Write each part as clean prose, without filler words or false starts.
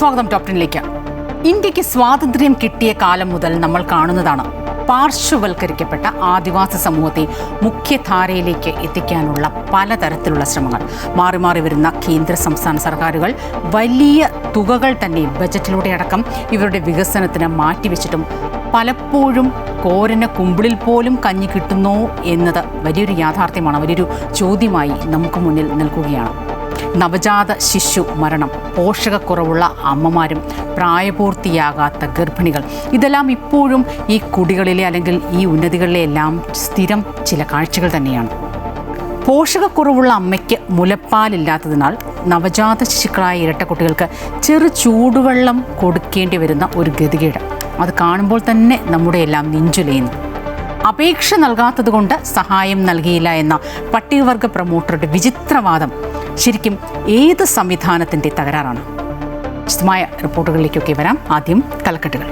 സ്വാഗതം ടോപ് 10ലേക്ക്. ഇന്ത്യക്ക് സ്വാതന്ത്ര്യം കിട്ടിയ കാലം മുതൽ നമ്മൾ കാണുന്നതാണ് പാർശ്വവൽക്കരിക്കപ്പെട്ട ആദിവാസി സമൂഹത്തെ മുഖ്യധാരയിലേക്ക് എത്തിക്കാനുള്ള പലതരത്തിലുള്ള ശ്രമങ്ങൾ. മാറി മാറി വരുന്ന കേന്ദ്ര സംസ്ഥാന സർക്കാരുകൾ വലിയ തുകകൾ തന്നെ ബജറ്റിലൂടെ അടക്കം ഇവരുടെ വികസനത്തിന് മാറ്റിവെച്ചിട്ടും പലപ്പോഴും കോരന് കുമ്പിളിൽ പോലും കഞ്ഞി കിട്ടുന്നോ എന്നത് വലിയൊരു യാഥാർത്ഥ്യമാണ്, വലിയൊരു ചോദ്യമായി നമുക്ക് മുന്നിൽ നിൽക്കുകയാണ്. നവജാത ശിശു മരണം, പോഷകക്കുറവുള്ള അമ്മമാരും പ്രായപൂർത്തിയാകാത്ത ഗർഭിണികൾ, ഇതെല്ലാം ഇപ്പോഴും ഈ കുടികളിലെ അല്ലെങ്കിൽ ഈ ഉന്നതികളിലെ എല്ലാം സ്ഥിരം ചില കാഴ്ചകൾ തന്നെയാണ്. പോഷകക്കുറവുള്ള അമ്മയ്ക്ക് മുലപ്പാലില്ലാത്തതിനാൽ നവജാത ശിശുക്കളായ ഇരട്ടക്കുട്ടികൾക്ക് ചെറു ചൂടുവെള്ളം കൊടുക്കേണ്ടി വരുന്ന ഒരു ഗതികേട് അത് കാണുമ്പോൾ തന്നെ നമ്മുടെ എല്ലാം നെഞ്ചുലയുന്നു. അപേക്ഷ നൽകാത്തത് കൊണ്ട് സഹായം നൽകിയില്ല എന്ന പട്ടികവർഗ പ്രമോട്ടറുടെ വിചിത്രവാദം ശരിക്കും ഏത് സംവിധാനത്തിൻ്റെ തകരാറാണ്? വിശദമായ റിപ്പോർട്ടുകളിലേക്കൊക്കെ വരാം. ആദ്യം തലക്കെട്ടുകൾ.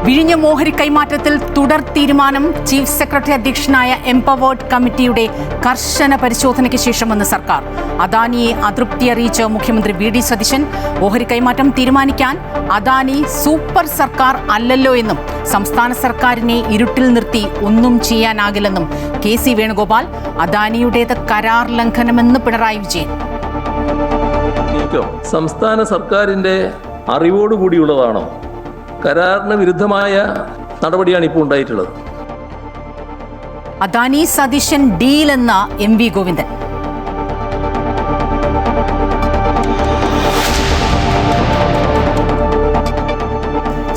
വിഴിഞ്ഞം ഓഹരി കൈമാറ്റത്തിൽ തുടർ തീരുമാനം. ചീഫ് സെക്രട്ടറി അധ്യക്ഷനായ എംപവേർഡ് കമ്മിറ്റിയുടെ കർശന പരിശോധനയ്ക്ക് ശേഷമെന്ന് സർക്കാർ. അദാനിയെ അതൃപ്തി അറിയിച്ച മുഖ്യമന്ത്രി വി ഡി സതീശൻ. ഓഹരി കൈമാറ്റം തീരുമാനിക്കാൻ അദാനി സൂപ്പർ സർക്കാർ അല്ലല്ലോ എന്നും സംസ്ഥാന സർക്കാരിനെ ഇരുട്ടിൽ നിർത്തി ഒന്നും ചെയ്യാനാകില്ലെന്നും കെ സി വേണുഗോപാൽ. അദാനിയുടേത് കരാർ ലംഘനമെന്ന് പിണറായി വിജയൻ. സംസ്ഥാന സർക്കാരിന്റെ അറിവോടുകൂടിയുള്ളതാണോ? കരാറിന് വിരുദ്ധമായ നടപടിയാണ് ഇപ്പോൾ ഉണ്ടായിട്ടുള്ളത്. അദാനി സതീശൻ ഡീൽ എന്ന എം വി ഗോവിന്ദൻ.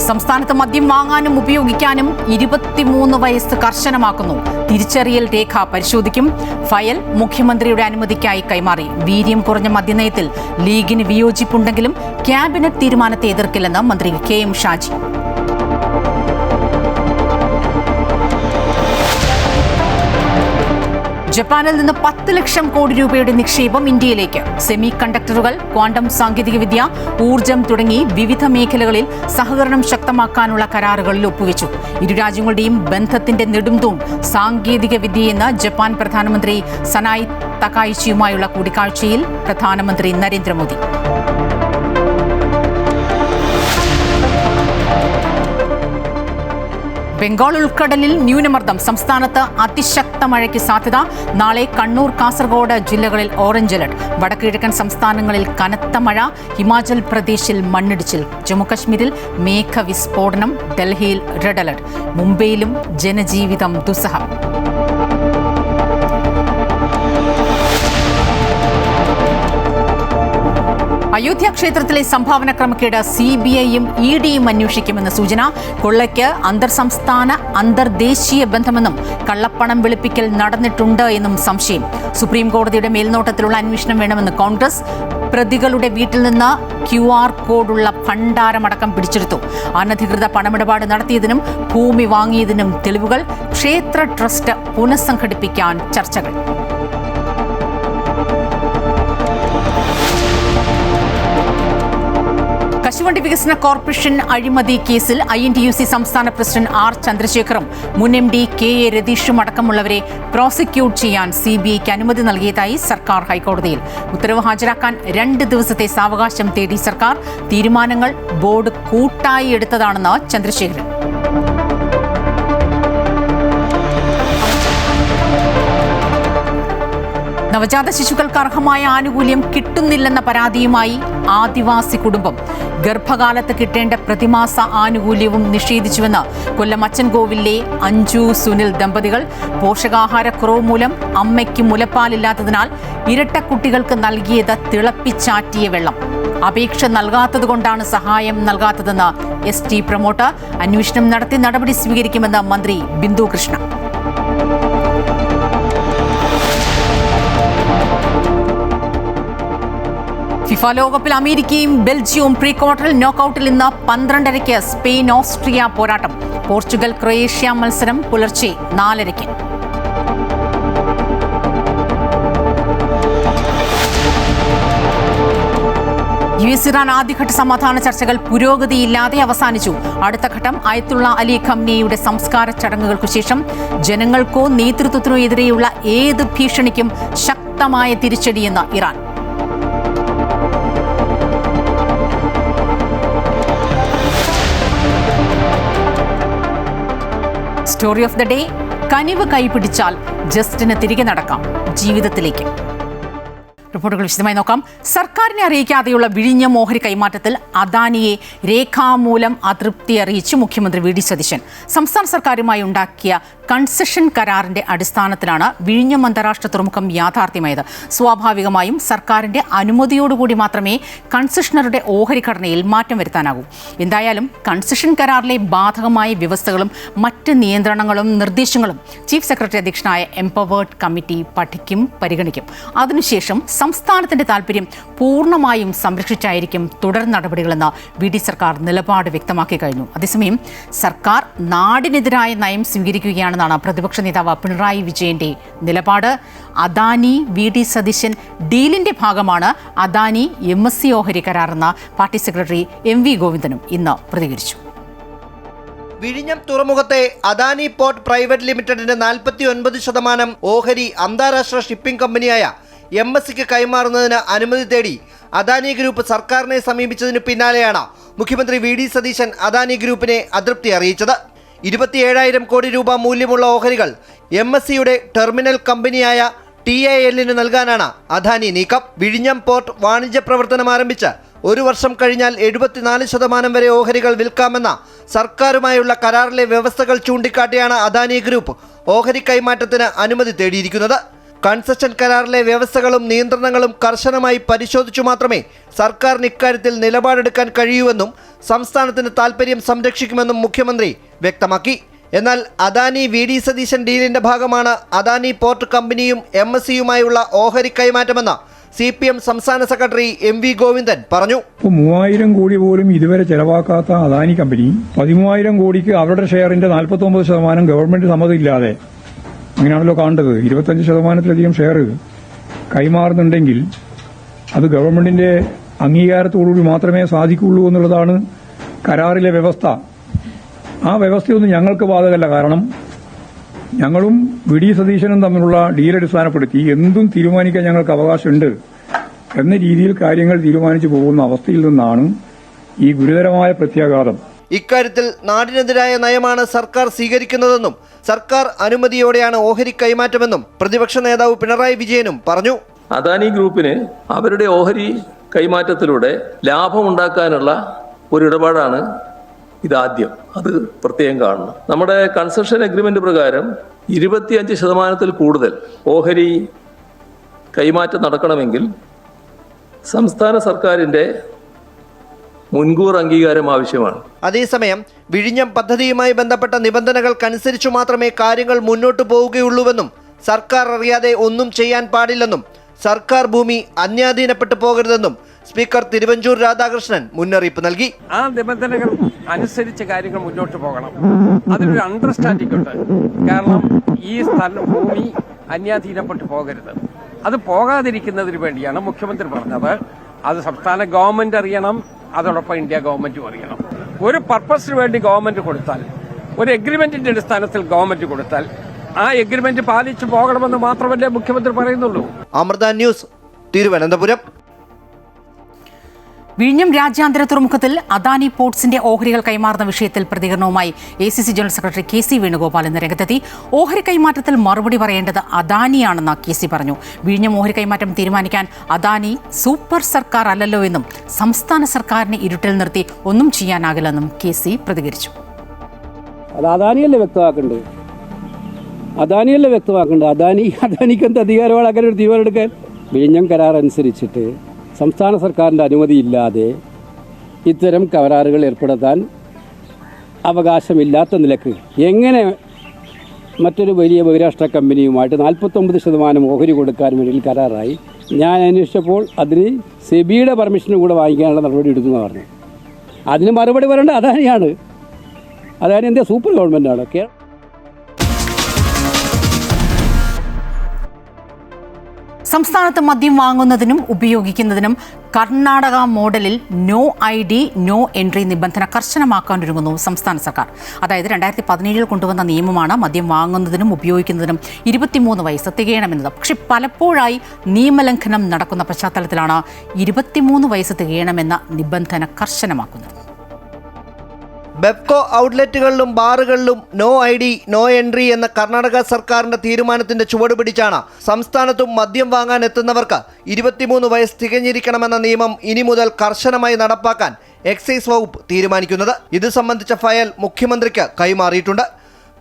സംസ്ഥാനത്ത് മദ്യം വാങ്ങാനും ഉപയോഗിക്കാനും 23 വയസ്സ് കർശനമാക്കുന്നു. തിരിച്ചറിയൽ രേഖ പരിശോധിക്കും. ഫയൽ മുഖ്യമന്ത്രിയുടെ അനുമതിക്കായി കൈമാറി. വീര്യം കുറഞ്ഞ മദ്യനയത്തിൽ ലീഗിന് വിയോജിപ്പുണ്ടെങ്കിലും ക്യാബിനറ്റ് തീരുമാനത്തെ എതിർക്കില്ലെന്ന് മന്ത്രി കെ എം ഷാജി. ജപ്പാനിൽ നിന്ന് 10 ലക്ഷം കോടി രൂപയുടെ നിക്ഷേപം ഇന്ത്യയിലേക്ക്. സെമി കണ്ടക്ടറുകൾ, ക്വാണ്ടം സാങ്കേതികവിദ്യ, ഊർജം തുടങ്ങി വിവിധ മേഖലകളിൽ സഹകരണം ശക്തമാക്കാനുള്ള കരാറുകളിൽ ഒപ്പുവെച്ചു. ഇരു രാജ്യങ്ങളുടെയും ബന്ധത്തിന്റെ നെടുംതൂൺ സാങ്കേതികവിദ്യയെന്ന് ജപ്പാൻ പ്രധാനമന്ത്രി സനായി തകായിച്ചിയുമായുള്ള കൂടിക്കാഴ്ചയിൽ പ്രധാനമന്ത്രി നരേന്ദ്രമോദി. ബംഗാൾ ഉൾക്കടലിൽ ന്യൂനമർദ്ദം. സംസ്ഥാനത്ത് അതിശക്ത മഴയ്ക്ക് സാധ്യത. നാളെ കണ്ണൂർ, കാസർഗോഡ് ജില്ലകളിൽ ഓറഞ്ച് അലർട്ട്. വടക്കുകിഴക്കൻ സംസ്ഥാനങ്ങളിൽ കനത്ത മഴ. ഹിമാചൽ പ്രദേശിൽ മണ്ണിടിച്ചിൽ. ജമ്മുകശ്മീരിൽ മേഘവിസ്ഫോടനം. ഡൽഹിയിൽ റെഡ് അലർട്ട്. മുംബൈയിലും ജനജീവിതം ദുസ്സഹം. അയോധ്യ ക്ഷേത്രത്തിലെ സംഭാവന ക്രമക്കേട് CBIയും EDയും അന്വേഷിക്കുമെന്ന സൂചന. കൊള്ളയ്ക്ക് അന്തർസംസ്ഥാന അന്തർദേശീയ ബന്ധമെന്നും കള്ളപ്പണം വെളുപ്പിക്കൽ നടന്നിട്ടുണ്ട് എന്നും സംശയം. സുപ്രീം കോടതിയുടെ മേൽനോട്ടത്തിലുള്ള അന്വേഷണം വേണമെന്ന് കോൺഗ്രസ്. പ്രതികളുടെ വീട്ടിൽ നിന്ന് QR കോഡുള്ള ഭണ്ഡാരമടക്കം പിടിച്ചെടുത്തു. അനധികൃത പണമിടപാട് നടത്തിയതിനും ഭൂമി വാങ്ങിയതിനും തെളിവുകൾ. ക്ഷേത്ര ട്രസ്റ്റ് പുനഃസംഘടിപ്പിക്കാൻ ചർച്ചകൾ. കശുവണ്ടി വികസന കോർപ്പറേഷൻ അഴിമതി കേസിൽ INTUC സംസ്ഥാന പ്രസിഡന്റ് R ചന്ദ്രശേഖറും മുൻ MD KA രതീഷും അടക്കമുള്ളവരെ പ്രോസിക്യൂട്ട് ചെയ്യാൻ CBIക്ക് അനുമതി നൽകിയതായി സർക്കാർ ഹൈക്കോടതിയിൽ. ഉത്തരവ് ഹാജരാക്കാൻ 2 ദിവസത്തെ സാവകാശം തേടി സർക്കാർ. തീരുമാനങ്ങൾ ബോർഡ് കൂട്ടായി എടുത്തതാണെന്ന് ചന്ദ്രശേഖരൻ. നവജാത ശിശുക്കൾക്ക് അർഹമായ ആനുകൂല്യം കിട്ടുന്നില്ലെന്ന പരാതിയുമായി ആദിവാസി കുടുംബം. ഗർഭകാലത്ത് കിട്ടേണ്ട പ്രതിമാസ ആനുകൂല്യവും നിഷേധിച്ചുവെന്ന് കൊല്ലം അച്ചൻകോവിലെ അഞ്ജു സുനിൽ ദമ്പതികൾ. പോഷകാഹാരക്കുറവ് മൂലം അമ്മയ്ക്ക് മുലപ്പാലില്ലാത്തതിനാൽ ഇരട്ടക്കുട്ടികൾക്ക് നൽകിയത് തിളപ്പിച്ചാറ്റിയ വെള്ളം. അപേക്ഷ നൽകാത്തതുകൊണ്ടാണ് സഹായം നൽകാത്തതെന്ന് ST പ്രമോട്ടർ. അന്വേഷണം നടത്തി നടപടി സ്വീകരിക്കുമെന്ന് മന്ത്രി ബിന്ദു കൃഷ്ണ. ഫിഫ ലോകകപ്പിൽ അമേരിക്കയും ബെൽജിയവും പ്രീ ക്വാർട്ടറിൽ. നോക്കൌട്ടിൽ ഇന്ന് 12:30 സ്പെയിൻ ഓസ്ട്രിയ പോരാട്ടം. പോർച്ചുഗൽ ക്രൊയേഷ്യ മത്സരം പുലർച്ചെ 4:00. US-ഇറാൻ ആദ്യഘട്ട സമാധാന ചർച്ചകൾ പുരോഗതിയില്ലാതെ അവസാനിച്ചു. അടുത്ത ഘട്ടം അയത്തുള്ള അലി ഖംനേയിയുടെ സംസ്കാര ചടങ്ങുകൾക്കു ശേഷം ജനങ്ങൾക്കോ നേതൃത്വത്തിനോ എതിരെയുള്ള ഏത് ഭീഷണിക്കും ശക്തമായ തിരിച്ചടിയെന്ന് Iran. Story of the day: കനിവ് കൈപിടിച്ചാൽ ജസ്റ്റിന് തിരികെ നടക്കാം ജീവിതത്തിലേക്ക്. റിപ്പോർട്ടുകൾ വിശദമായി നോക്കാം. സർക്കാരിനെ അറിയിക്കാതെയുള്ള വിഴിഞ്ഞം ഓഹരി കൈമാറ്റത്തിൽ അദാനിയെ രേഖാമൂലം അതൃപ്തി അറിയിച്ച് മുഖ്യമന്ത്രി വി ഡി സതീശൻ. സംസ്ഥാന സർക്കാരുമായി ഉണ്ടാക്കിയ കൺസെഷൻ കരാറിന്റെ അടിസ്ഥാനത്തിലാണ് വിഴിഞ്ഞം അന്താരാഷ്ട്ര തുറമുഖം യാഥാർത്ഥ്യമായത്. സ്വാഭാവികമായും സർക്കാരിന്റെ അനുമതിയോടുകൂടി മാത്രമേ കൺസെഷണറുടെ ഓഹരി ഘടനയിൽ മാറ്റം വരുത്താനാകൂ. എന്തായാലും കൺസെഷൻ കരാറിലെ ബാധകമായ വ്യവസ്ഥകളും മറ്റ് നിയന്ത്രണങ്ങളും നിർദ്ദേശങ്ങളും ചീഫ് സെക്രട്ടറി അധ്യക്ഷനായ എംപവേർഡ് കമ്മിറ്റി പഠിക്കും, പരിഗണിക്കും. അതിനുശേഷം സംസ്ഥാനത്തിന്റെ താൽപര്യം പൂർണ്ണമായും സംരക്ഷിച്ചായിരിക്കും തുടർ നടപടികളെന്ന് വി ഡി സർക്കാർ നിലപാട് വ്യക്തമാക്കി കഴിഞ്ഞു. അതേസമയം സർക്കാർ നാടിനെതിരായ നയം സ്വീകരിക്കുകയാണെന്നാണ് പ്രതിപക്ഷ നേതാവ് പിണറായി വിജയന്റെ നിലപാട്. അദാനി വി ഡി സതീശൻ ഡീലിന്റെ ഭാഗമാണ് അദാനി MSC ഓഹരി കരാറെന്ന് പാർട്ടി സെക്രട്ടറി MV ഗോവിന്ദനും ഇന്ന് പ്രതികരിച്ചു. വിഴിഞ്ഞം തുറമുഖത്തെ അദാനി പോർട്ട് പ്രൈവറ്റ് ലിമിറ്റഡിന്റെ 49% ഓഹരി അന്താരാഷ്ട്ര ഷിപ്പിംഗ് കമ്പനിയായ MSCക്ക് കൈമാറുന്നതിന് അനുമതി തേടി അദാനി ഗ്രൂപ്പ് സർക്കാരിനെ സമീപിച്ചതിനു പിന്നാലെയാണ് മുഖ്യമന്ത്രി വി ഡി സതീശൻ അദാനി ഗ്രൂപ്പിനെ അതൃപ്തി അറിയിച്ചത്. 27,000 കോടി രൂപ മൂല്യമുള്ള ഓഹരികൾ MSCയുടെ ടെർമിനൽ കമ്പനിയായ TIL നൽകാനാണ് അദാനി നീക്കം. വിഴിഞ്ഞം പോർട്ട് വാണിജ്യ പ്രവർത്തനം ആരംഭിച്ച് 1 വർഷം കഴിഞ്ഞാൽ 74% വരെ ഓഹരികൾ വിൽക്കാമെന്ന സർക്കാരുമായുള്ള കരാറിലെ വ്യവസ്ഥകൾ ചൂണ്ടിക്കാട്ടിയാണ് അദാനി ഗ്രൂപ്പ് ഓഹരി കൈമാറ്റത്തിന് അനുമതി തേടിയിരിക്കുന്നത്. കൺസെഷൻ കരാറിലെ വ്യവസ്ഥകളും നിയന്ത്രണങ്ങളും കർശനമായി പരിശോധിച്ചു മാത്രമേ സർക്കാരിന് ഇക്കാര്യത്തിൽ നിലപാടെടുക്കാൻ കഴിയൂവെന്നും സംസ്ഥാനത്തിന് താൽപര്യം സംരക്ഷിക്കുമെന്നും മുഖ്യമന്ത്രി വ്യക്തമാക്കി. എന്നാൽ അദാനി വി ഡി സതീശൻ ഡീലിന്റെ ഭാഗമാണ് അദാനി പോർട്ട് കമ്പനിയും MSCയുമായുള്ള ഓഹരി കൈമാറ്റമെന്ന് CPM സംസ്ഥാന സെക്രട്ടറി MV ഗോവിന്ദൻ പറഞ്ഞു. 3000 കോടി പോലും ഇതുവരെ ചെലവാക്കാത്ത അദാനി കമ്പനി 13,000 കോടിക്ക് അവരുടെ ഷെയറിന്റെ 49% ഗവൺമെന്റ് സമ്മതമില്ലാതെ, അങ്ങനെയാണല്ലോ കാണേണ്ടത്, 25%-ലധികം ഷെയർ കൈമാറുന്നുണ്ടെങ്കിൽ അത് ഗവൺമെന്റിന്റെ അംഗീകാരത്തോടുകൂടി മാത്രമേ സാധിക്കുള്ളൂ എന്നുള്ളതാണ് കരാറിലെ വ്യവസ്ഥ. ആ വ്യവസ്ഥയൊന്നും ഞങ്ങൾക്ക് ബാധകമല്ല. കാരണം ഞങ്ങളും വി ഡി സതീശനും തമ്മിലുള്ള ഡീൽ അടിസ്ഥാനപ്പെടുത്തി എന്തും തീരുമാനിക്കാൻ ഞങ്ങൾക്ക് അവകാശമുണ്ട് എന്ന രീതിയിൽ കാര്യങ്ങൾ തീരുമാനിച്ചു പോകുന്ന അവസ്ഥയിൽ നിന്നാണ് ഈ ഗുരുതരമായ പ്രത്യാഘാതം. ഇക്കാര്യത്തിൽ നാടിനെതിരായ നയമാണ് സർക്കാർ സ്വീകരിക്കുന്നതെന്നും സർക്കാർ അനുമതിയോടെയാണ് ഓഹരി കൈമാറ്റമെന്നും പ്രതിപക്ഷ നേതാവ് പിണറായി വിജയനും പറഞ്ഞു. അദാനി ഗ്രൂപ്പിന് അവരുടെ ഓഹരി കൈമാറ്റത്തിലൂടെ ലാഭമുണ്ടാക്കാനുള്ള ഒരു ഇടപാടാണ് ഇതാദ്യം. അത് പ്രത്യേകം കാണണം. നമ്മുടെ കൺസെഷൻ അഗ്രിമെന്റ് പ്രകാരം 25%-ൽ കൂടുതൽ ഓഹരി കൈമാറ്റം നടക്കണമെങ്കിൽ സംസ്ഥാന സർക്കാരിന്റെ മുൻകൂർ അംഗീകാരം ആവശ്യമാണ്. അതേസമയം വിഴിഞ്ഞം പദ്ധതിയുമായി ബന്ധപ്പെട്ട നിബന്ധനകൾക്കനുസരിച്ചു മാത്രമേ കാര്യങ്ങൾ മുന്നോട്ടു പോവുകയുള്ളൂവെന്നും സർക്കാർ അറിയാതെ ഒന്നും ചെയ്യാൻ പാടില്ലെന്നും സർക്കാർ ഭൂമി അന്യാധീനപ്പെട്ടു പോകരുതെന്നും സ്പീക്കർ തിരുവഞ്ചൂർ രാധാകൃഷ്ണൻ മുന്നറിയിപ്പ് നൽകി. ആ നിബന്ധനകൾ അനുസരിച്ച് കാര്യങ്ങൾ മുന്നോട്ട് പോകണം. അതിനൊരു അണ്ടർസ്റ്റാൻഡിംഗ് ഉണ്ട്. കാരണം ഈ ഭൂമി അന്യാധീനപ്പെട്ടു പോകരുത്. അത് പോകാതിരിക്കുന്നതിന് വേണ്ടിയാണ് മുഖ്യമന്ത്രി പറഞ്ഞത്. അത് സംസ്ഥാന ഗവൺമെന്റ് അറിയണം, അതോടൊപ്പം ഇന്ത്യ ഗവൺമെന്റും അറിയണം. ഒരു പർപ്പസിന് വേണ്ടി ഗവൺമെന്റ് കൊടുത്താൽ, ഒരു എഗ്രിമെന്റിന്റെ അടിസ്ഥാനത്തിൽ ഗവൺമെന്റ് കൊടുത്താൽ ആ എഗ്രിമെന്റ് പാലിച്ചു പോകണമെന്ന് മാത്രമല്ലേ മുഖ്യമന്ത്രി പറയുന്നുള്ളൂ. അമൃത ന്യൂസ്, തിരുവനന്തപുരം. വിഴിഞ്ഞം രാജ്യാന്തര തുറമുഖത്തിൽ അദാനി പോർട്സിന്റെ ഓഹരികൾ കൈമാറുന്ന വിഷയത്തിൽ പ്രതികരണവുമായി ACC general secretary KC Venugopal ഇന്ന് രംഗത്തെത്തി. ഓഹരി കൈമാറ്റത്തിൽ മറുപടി പറയേണ്ടത് അദാനിയാണെന്ന് KC പറഞ്ഞു. വിഴിഞ്ഞം ഓഹരി കൈമാറ്റം തീരുമാനിക്കാൻ അദാനി സൂപ്പർ സർക്കാർ അല്ലല്ലോ എന്നും സംസ്ഥാന സർക്കാരിനെ ഇരുട്ടിൽ നിർത്തി ഒന്നും ചെയ്യാനാകില്ലെന്നും KC പ്രതികരിച്ചു. അത് അദാനിയല്ലേ വ്യക്തമാക്കേണ്ടത്. അദാനിക്ക് എന്ത് അധികാരമാണ് അങ്ങനെ ഒരു തീരുമാനം എടുക്കാൻ? വിഴിഞ്ഞം കരാർ അനുസരിച്ചിട്ട് സംസ്ഥാന സർക്കാരിൻ്റെ അനുമതിയില്ലാതെ ഇത്തരം കരാറുകൾ ഏർപ്പെടുത്താൻ അവകാശമില്ലാത്ത നിലക്ക് എങ്ങനെ മറ്റൊരു വലിയ ബഹിരാഷ്ട്ര കമ്പനിയുമായിട്ട് 49% ഓഹരി കൊടുക്കാൻ വേണ്ടി കരാറായി? ഞാൻ അന്വേഷിച്ചപ്പോൾ അതിന് സെബിയുടെ പെർമിഷനും കൂടെ വാങ്ങിക്കാനുള്ള നടപടി എടുത്തെന്ന് പറഞ്ഞു. അതിന് മറുപടി പറയേണ്ടത് അദാനിയാണ്. അദാനി എന്താ സൂപ്പർ ഗവൺമെൻറ്റാണ്? സംസ്ഥാനത്ത് മദ്യം വാങ്ങുന്നതിനും ഉപയോഗിക്കുന്നതിനും കർണാടക മോഡലിൽ നോ ID നോ എൻട്രി നിബന്ധന കർശനമാക്കാനൊരുങ്ങുന്നു സംസ്ഥാന സർക്കാർ. അതായത് 2017 കൊണ്ടുവന്ന നിയമമാണ് മദ്യം വാങ്ങുന്നതിനും ഉപയോഗിക്കുന്നതിനും 23 വയസ്സ് തികയണമെന്നത്. പക്ഷേ പലപ്പോഴായി നിയമലംഘനം നടക്കുന്ന പശ്ചാത്തലത്തിലാണ് 23 വയസ്സ് തികയണമെന്ന നിബന്ധന കർശനമാക്കുന്നത്. ബെപ്കോ ഔട്ട്ലെറ്റുകളിലും ബാറുകളിലും നോ ID നോ എൻട്രി എന്ന കർണാടക സർക്കാരിന്റെ തീരുമാനത്തിന്റെ ചുവട് പിടിച്ചാണ് സംസ്ഥാനത്തും മദ്യം വാങ്ങാൻ എത്തുന്നവർക്ക് 23 വയസ്സ് തികഞ്ഞിരിക്കണമെന്ന നിയമം ഇനി മുതൽ കർശനമായി നടപ്പാക്കാൻ എക്സൈസ് വകുപ്പ് തീരുമാനിക്കുന്നത്. ഇത് സംബന്ധിച്ച ഫയൽ മുഖ്യമന്ത്രിക്ക് കൈമാറിയിട്ടുണ്ട്.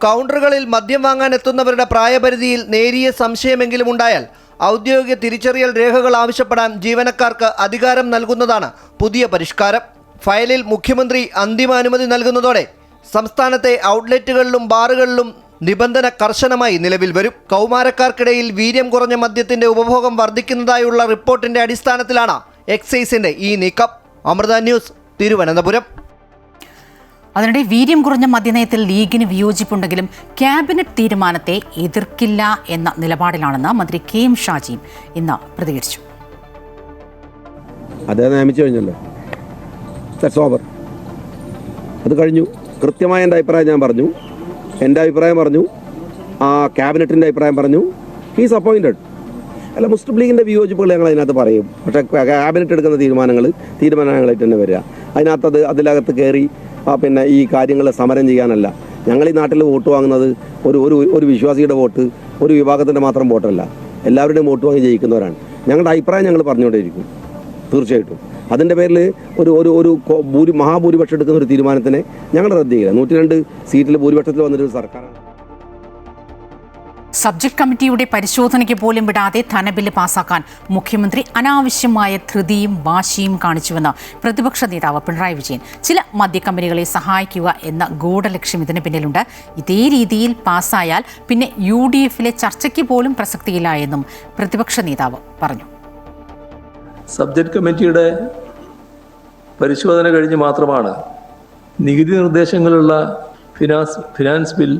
കൗണ്ടറുകളിൽ മദ്യം വാങ്ങാൻ എത്തുന്നവരുടെ പ്രായപരിധിയിൽ നേരിയ സംശയമെങ്കിലും ഉണ്ടായാൽ ഔദ്യോഗിക തിരിച്ചറിയൽ രേഖകൾ ആവശ്യപ്പെടാൻ ജീവനക്കാർക്ക് അധികാരം നൽകുന്നതാണ് പുതിയ പരിഷ്കാരം. ഫയലിൽ മുഖ്യമന്ത്രി അന്തിമ അനുമതി നൽകുന്നതോടെ സംസ്ഥാനത്തെ ഔട്ട്ലെറ്റുകളിലും ബാറുകളിലും നിബന്ധന കർശനമായി നിലവിൽ വരും. കൗമാരക്കാർക്കിടയിൽ വീര്യം കുറഞ്ഞ മദ്യത്തിന്റെ ഉപഭോഗം വർദ്ധിക്കുന്നതായുള്ള റിപ്പോർട്ടിന്റെ അടിസ്ഥാനത്തിലാണ് എക്സൈസിന്റെ ഈ നീക്കം. അമൃത ന്യൂസ്, തിരുവനന്തപുരം. അതിനിടെ വീര്യം കുറഞ്ഞ മദ്യനയത്തിൽ ലീഗിന് വിയോജിപ്പുണ്ടെങ്കിലും ക്യാബിനറ്റ് തീരുമാനത്തെ എതിർക്കില്ല എന്ന നിലപാടിലാണെന്ന് മന്ത്രി KM ഷാജിയും ഇന്ന് പ്രതികരിച്ചു. അദ്ദേഹം നിയമിച്ചു കഴിഞ്ഞല്ലോ, ദാറ്റ്സ് ഓവർ. അത് കഴിഞ്ഞു. കൃത്യമായ എൻ്റെ അഭിപ്രായം ഞാൻ പറഞ്ഞു, എൻ്റെ അഭിപ്രായം പറഞ്ഞു, ആ ക്യാബിനറ്റിൻ്റെ അഭിപ്രായം പറഞ്ഞു. He's appointed. അല്ല, മുസ്ലിം ലീഗിൻ്റെ വിയോജിപ്പുകൾ ഞങ്ങൾ അതിനകത്ത് പറയും. പക്ഷേ ക്യാബിനറ്റ് എടുക്കുന്ന തീരുമാനങ്ങളായിട്ട് തന്നെ വരിക. അതിനകത്ത് കയറി പിന്നെ ഈ കാര്യങ്ങൾ സമരം ചെയ്യാനല്ല. ഞങ്ങൾ ഈ നാട്ടിൽ വോട്ട് വാങ്ങുന്നത് ഒരു വിശ്വാസിയുടെ വോട്ട്, ഒരു വിഭാഗത്തിൻ്റെ മാത്രം വോട്ടല്ല, എല്ലാവരുടെയും വോട്ട് വാങ്ങി ജയിക്കുന്നവരാണ്. ഞങ്ങളുടെ അഭിപ്രായം ഞങ്ങൾ പറഞ്ഞുകൊണ്ടേയിരിക്കും തീർച്ചയായിട്ടും. അതിൻ്റെ പേരിൽ ഒരു മഹാഭൂരിപക്ഷം എടുക്കുന്ന ഒരു തീരുമാനത്തിനെ ഞങ്ങൾ റദ്ദ് ചെയ്യുക. 102 സീറ്റിൽ ഭൂരിപക്ഷത്തിൽ വന്നൊരു സർക്കാരാണ്. സബ്ജക്ട് കമ്മിറ്റിയുടെ പരിശോധനയ്ക്ക് പോലും വിടാതെ ധനബില്ല് പാസാക്കാൻ മുഖ്യമന്ത്രി അനാവശ്യമായ ധൃതിയും വാശിയും കാണിച്ചുവെന്ന് പ്രതിപക്ഷ നേതാവ് പിണറായി വിജയൻ. ചില മദ്യക്കമ്പനികളെ സഹായിക്കുക എന്ന ഗൂഢലക്ഷ്യം ഇതിന് പിന്നിലുണ്ട്. ഇതേ രീതിയിൽ പാസ്സായാൽ പിന്നെ UDF-ലെ ചർച്ചയ്ക്ക് പോലും പ്രസക്തിയില്ല എന്നും പ്രതിപക്ഷ നേതാവ് പറഞ്ഞു. സബ്ജക്ട് കമ്മിറ്റിയുടെ പരിശോധന കഴിഞ്ഞ് മാത്രമാണ് നികുതി നിർദ്ദേശങ്ങളുള്ള ഫിനാൻസ് ബിൽ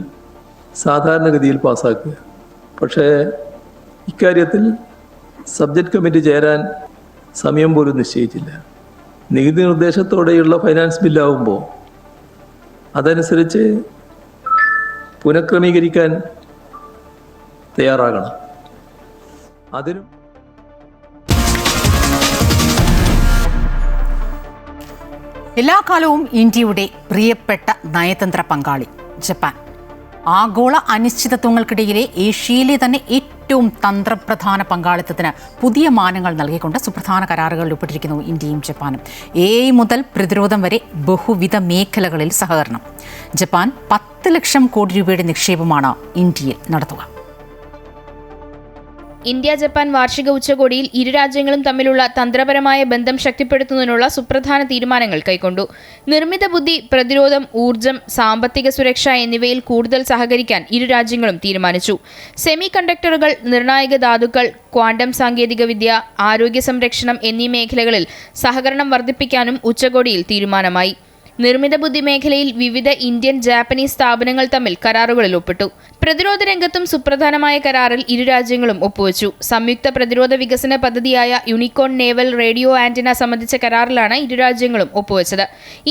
സാധാരണഗതിയിൽ പാസ്സാക്കുക. പക്ഷേ ഇക്കാര്യത്തിൽ സബ്ജക്ട് കമ്മിറ്റി ചേരാൻ സമയം പോലും നിശ്ചയിച്ചില്ല. നികുതി നിർദ്ദേശത്തോടെയുള്ള ഫൈനാൻസ് ബില്ലാവുമ്പോൾ അതനുസരിച്ച് പുനഃക്രമീകരിക്കാൻ തയ്യാറാകണം. അതിനും എല്ലാ കാലവും ഇന്ത്യയുടെ പ്രിയപ്പെട്ട നയതന്ത്ര പങ്കാളി ജപ്പാൻ. ആഗോള അനിശ്ചിതത്വങ്ങൾക്കിടയിലെ ഏഷ്യയിലെ തന്നെ ഏറ്റവും തന്ത്രപ്രധാന പങ്കാളിത്തത്തിന് പുതിയ മാനങ്ങൾ നൽകിക്കൊണ്ട് സുപ്രധാന കരാറുകളിൽ ഒപ്പിട്ടിരിക്കുന്നു ഇന്ത്യയും ജപ്പാനും. AI മുതൽ പ്രതിരോധം വരെ ബഹുവിധ മേഖലകളിൽ സഹകരണം. ജപ്പാൻ 10 ലക്ഷം കോടി രൂപയുടെ നിക്ഷേപമാണ് ഇന്ത്യയിൽ നടത്തുക. ഇന്ത്യ ജപ്പാൻ വാർഷിക ഉച്ചകോടിയിൽ ഇരു രാജ്യങ്ങളും തമ്മിലുള്ള തന്ത്രപരമായ ബന്ധം ശക്തിപ്പെടുത്തുന്നതിനുള്ള സുപ്രധാന തീരുമാനങ്ങൾ കൈക്കൊണ്ടു. നിർമ്മിത ബുദ്ധി, പ്രതിരോധം, ഊർജ്ജം, സാമ്പത്തിക സുരക്ഷ എന്നിവയിൽ കൂടുതൽ സഹകരിക്കാൻ ഇരു രാജ്യങ്ങളും തീരുമാനിച്ചു. സെമി കണ്ടക്ടറുകൾ, നിർണായക ധാതുക്കൾ, ക്വാണ്ടം സാങ്കേതികവിദ്യ, ആരോഗ്യ സംരക്ഷണം എന്നീ മേഖലകളിൽ സഹകരണം വർദ്ധിപ്പിക്കാനും ഉച്ചകോടിയിൽ തീരുമാനമായി. നിർമ്മിത ബുദ്ധി മേഖലയിൽ വിവിധ ഇന്ത്യൻ ജാപ്പനീസ് സ്ഥാപനങ്ങൾ തമ്മിൽ കരാറുകളിൽ ഒപ്പിട്ടു. പ്രതിരോധ രംഗത്തും സുപ്രധാനമായ കരാറിൽ ഇരു രാജ്യങ്ങളും ഒപ്പുവച്ചു. സംയുക്ത പ്രതിരോധ വികസന പദ്ധതിയായ യൂണിക്കോൺ നേവൽ റേഡിയോ ആന്റിന സംബന്ധിച്ച കരാറിലാണ് ഇരു രാജ്യങ്ങളും ഒപ്പുവച്ചത്.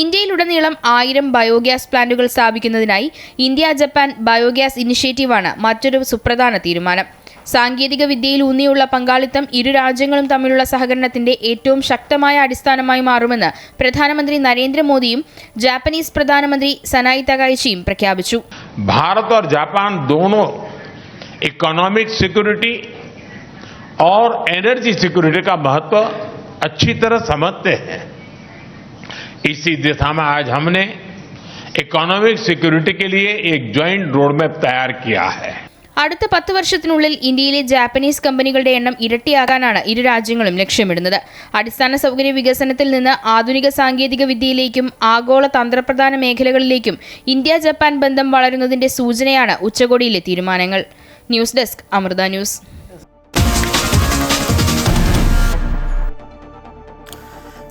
ഇന്ത്യയിലുടനീളം 1000 ബയോഗ്യാസ് പ്ലാന്റുകൾ സ്ഥാപിക്കുന്നതിനായി ഇന്ത്യ ജപ്പാൻ ബയോഗ്യാസ് ഇനിഷ്യേറ്റീവാണ് മറ്റൊരു സുപ്രധാന തീരുമാനം. സാങ്കേതിക വിദ്യയിൽ ഊന്നിയുള്ള പങ്കാളിത്തം ഇരു രാജ്യങ്ങളും തമ്മിലുള്ള സഹകരണത്തിന്റെ ഏറ്റവും ശക്തമായ അടിസ്ഥാനമായി മാറുമെന്ന് പ്രധാനമന്ത്രി നരേന്ദ്രമോദിയും ജാപ്പനീസ് പ്രധാനമന്ത്രി സനായി തകായിച്ചിയും പ്രഖ്യാപിച്ചു. भारत और जापान दोनों इकोनॉमिक सिक्योरिटी और एनर्जी सिक्योरिटी का महत्व अच्छी तरह समझते हैं. इसी दिशा में आज हमने इकोनॉमिक सिक्योरिटी के लिए एक ज्वाइंट रोड मैप तैयार किया है. അടുത്ത 10 വർഷത്തിനുള്ളിൽ ഇന്ത്യയിലെ ജാപ്പനീസ് കമ്പനികളുടെ എണ്ണം ഇരട്ടിയാകാനാണ് ഇരു രാജ്യങ്ങളും ലക്ഷ്യമിടുന്നത്. അടിസ്ഥാന സൗകര്യ വികസനത്തിൽ നിന്ന് ആധുനിക സാങ്കേതിക വിദ്യയിലേക്കും ആഗോള തന്ത്രപ്രധാന മേഖലകളിലേക്കും ഇന്ത്യ ജപ്പാൻ ബന്ധം വളരുന്നതിന്റെ സൂചനയാണ് ഉച്ചകോടിയിലെ തീരുമാനങ്ങൾ. News desk, Amrita news.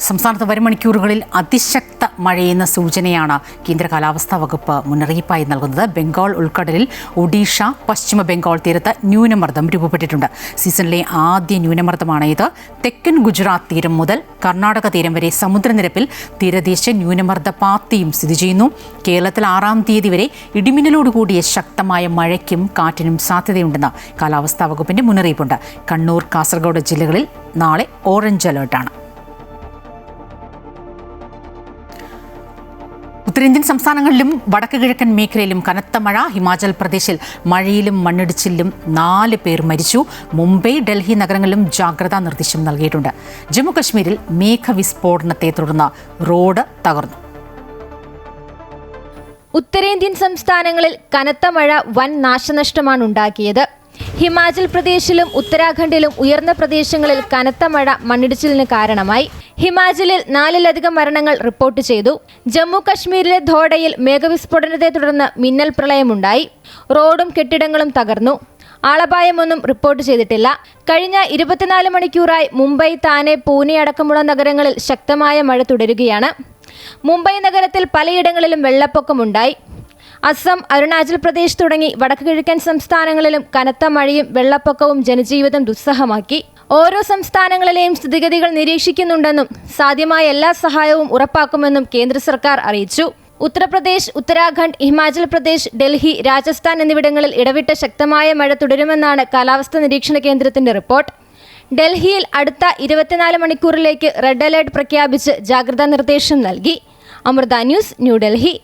സംസ്ഥാനത്ത് വരും മണിക്കൂറുകളിൽ അതിശക്ത മഴയെന്ന സൂചനയാണ് കേന്ദ്ര കാലാവസ്ഥാ വകുപ്പ് മുന്നറിയിപ്പായി നൽകുന്നത്. ബംഗാൾ ഉൾക്കടലിൽ ഒഡീഷ, പശ്ചിമ ബംഗാൾ തീരത്ത് ന്യൂനമർദ്ദം രൂപപ്പെട്ടിട്ടുണ്ട്. സീസണിലെ ആദ്യ ന്യൂനമർദ്ദമാണ് ഇത്. തെക്കൻ ഗുജറാത്ത് തീരം മുതൽ കർണാടക തീരം വരെ സമുദ്രനിരപ്പിൽ തീരദേശ ന്യൂനമർദ്ദ പാത്തിയും സ്ഥിതി ചെയ്യുന്നു. കേരളത്തിൽ 6-ാം തീയതി വരെ ഇടിമിന്നലോടുകൂടിയ ശക്തമായ മഴയ്ക്കും കാറ്റിനും സാധ്യതയുണ്ടെന്ന് കാലാവസ്ഥാ വകുപ്പിന്റെ മുന്നറിയിപ്പുണ്ട്. കണ്ണൂർ, കാസർഗോഡ് ജില്ലകളിൽ നാളെ ഓറഞ്ച് അലേർട്ടാണ്. ഉത്തരേന്ത്യൻ സംസ്ഥാനങ്ങളിലും വടക്ക് കിഴക്കൻ മേഖലയിലും കനത്ത മഴ. ഹിമാചൽ പ്രദേശിൽ മഴയിലും മണ്ണിടിച്ചിലും 4 പേർ മരിച്ചു. മുംബൈ, ഡൽഹി നഗരങ്ങളിലും ജാഗ്രതാ നിർദ്ദേശം നൽകിയിട്ടുണ്ട്. ജമ്മു കശ്മീരിൽ മേഘവിസ്ഫോടനത്തെ തുടർന്ന് റോഡ് തകർന്നു. ഉത്തരേന്ത്യൻ സംസ്ഥാനങ്ങളിൽ കനത്ത മഴ വൻ നാശനഷ്ടമാണ് ഉണ്ടാക്കിയത്. ഹിമാചൽ പ്രദേശിലും ഉത്തരാഖണ്ഡിലും ഉയർന്ന പ്രദേശങ്ങളിൽ കനത്ത മഴ മണ്ണിടിച്ചിലിന് കാരണമായി. ഹിമാചലിൽ 4-ലധികം മരണങ്ങൾ റിപ്പോർട്ട് ചെയ്തു. ജമ്മു കശ്മീരിലെ ധോഡയിൽ മേഘവിസ്ഫോടനത്തെ തുടർന്ന് മിന്നൽ പ്രളയമുണ്ടായി. റോഡും കെട്ടിടങ്ങളും തകർന്നു. ആളപായമൊന്നും റിപ്പോർട്ട് ചെയ്തിട്ടില്ല. കഴിഞ്ഞ 24 മണിക്കൂറായി മുംബൈ, താനെ, പൂനെ അടക്കമുള്ള നഗരങ്ങളിൽ ശക്തമായ മഴ തുടരുകയാണ്. മുംബൈ നഗരത്തിൽ പലയിടങ്ങളിലും വെള്ളപ്പൊക്കമുണ്ടായി. അസം, അരുണാചൽ പ്രദേശ് തുടങ്ങി വടക്ക് കിഴക്കൻ സംസ്ഥാനങ്ങളിലും കനത്ത മഴയും വെള്ളപ്പൊക്കവും ജനജീവിതം ദുസ്സഹമാക്കി. ഓരോ സംസ്ഥാനങ്ങളിലെയും സ്ഥിതിഗതികൾ നിരീക്ഷിക്കുന്നുണ്ടെന്നും സാധ്യമായ എല്ലാ സഹായവും ഉറപ്പാക്കുമെന്നും കേന്ദ്ര സർക്കാർ അറിയിച്ചു. ഉത്തർപ്രദേശ്, ഉത്തരാഖണ്ഡ്, ഹിമാചൽ പ്രദേശ്, ഡൽഹി, രാജസ്ഥാൻ എന്നിവിടങ്ങളിൽ ഇടവിട്ട ശക്തമായ മഴ തുടരുമെന്നാണ് കാലാവസ്ഥാ നിരീക്ഷണ കേന്ദ്രത്തിന്റെ റിപ്പോർട്ട്. ഡൽഹിയിൽ അടുത്ത 24 മണിക്കൂറിലേക്ക് റെഡ് അലേർട്ട് പ്രഖ്യാപിച്ച് ജാഗ്രതാ നിർദ്ദേശം നൽകി. അമൃത ന്യൂസ്, ന്യൂഡൽഹി.